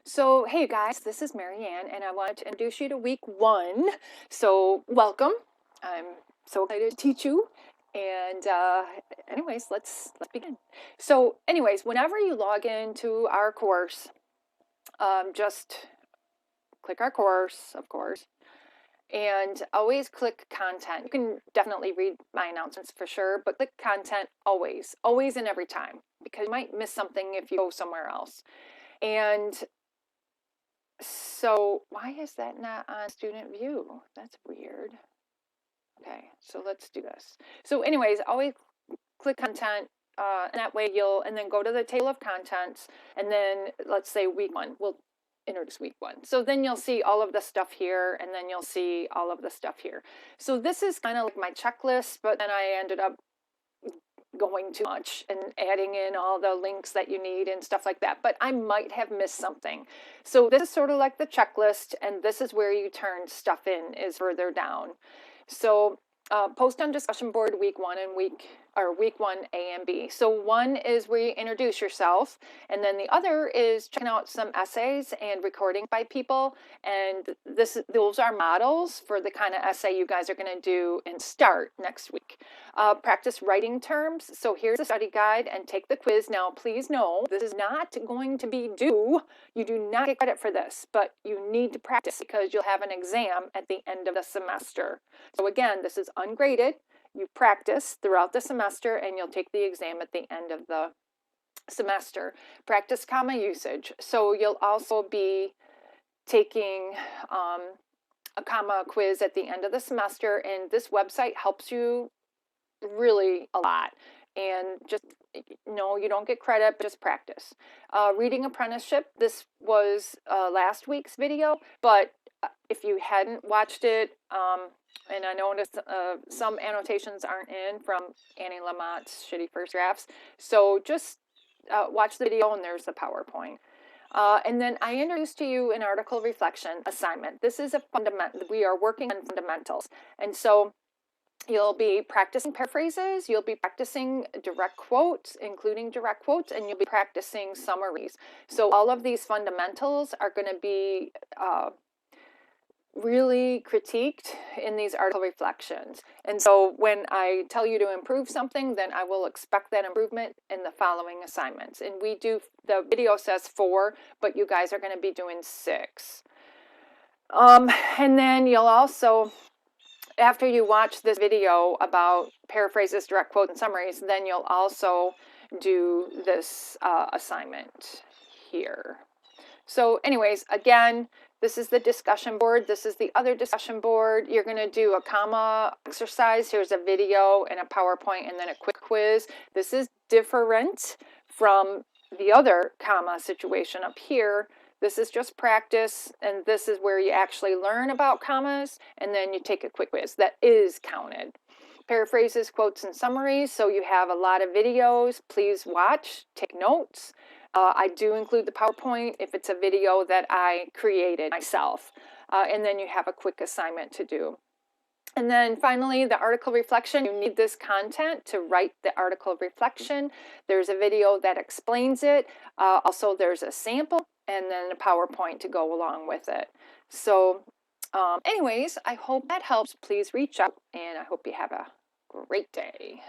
So, hey guys, this is Marianne, and I want to introduce you to week 1. So, welcome. I'm so excited to teach you. And anyways, let's begin. So, anyways, whenever you log into our course, just click our course, of course, and always click content. You can definitely read my announcements for sure, but click content always and every time, because you might miss something if you go somewhere else. And so why is that not on student view? That's weird. Okay, so let's do this. So anyways, always click content, and that way and then go to the table of contents, and then let's say week 1, we'll introduce week 1. So then you'll see all of the stuff here, and then you'll see all of the stuff here. So this is kind of like my checklist, but then I ended up going too much and adding in all the links that you need and stuff like that, but I might have missed something. So this is sort of like the checklist, and this is where you turn stuff in, is further down. So post on discussion board week 1 and week 1 A and B. So 1 is where you introduce yourself, and then the other is checking out some essays and recording by people. And those are models for the kind of essay you guys are going to do and start next week. Practice writing terms. So here's the study guide, and take the quiz. Now, please know this is not going to be due. You do not get credit for this, but you need to practice because you'll have an exam at the end of the semester. So again, this is ungraded. You practice throughout the semester, and you'll take the exam at the end of the semester. Practice comma usage. So you'll also be taking a comma quiz at the end of the semester, and this website helps you really a lot. And just, no, you don't get credit, but just practice. Reading apprenticeship. This was last week's video, but if you hadn't watched it, and I noticed some annotations aren't in from Annie Lamott's Shitty First Drafts, so just watch the video, and there's the PowerPoint. And then I introduced to you an article reflection assignment. This is a fundamental. We are working on fundamentals, and so you'll be practicing paraphrases, you'll be practicing direct quotes, including direct quotes, and you'll be practicing summaries. So all of these fundamentals are going to be really critiqued in these article reflections. And so when I tell you to improve something, then I will expect that improvement in the following assignments. And the video says 4, but you guys are going to be doing 6. And then you'll also, after you watch this video about paraphrases, direct quotes, and summaries, then you'll also do this assignment here. So anyways, again, this is the discussion board. This is the other discussion board. You're going to do a comma exercise. Here's a video and a PowerPoint, and then a quick quiz. This is different from the other comma situation up here. This is just practice, and this is where you actually learn about commas, and then you take a quick quiz. That is counted. Paraphrases, quotes, and summaries. So you have a lot of videos. Please watch, take notes. I do include the PowerPoint if it's a video that I created myself. And then you have a quick assignment to do. And then finally, the article reflection. You need this content to write the article reflection. There's a video that explains it. Also, there's a sample, and then a PowerPoint to go along with it. So anyways, I hope that helps. Please reach out, and I hope you have a great day.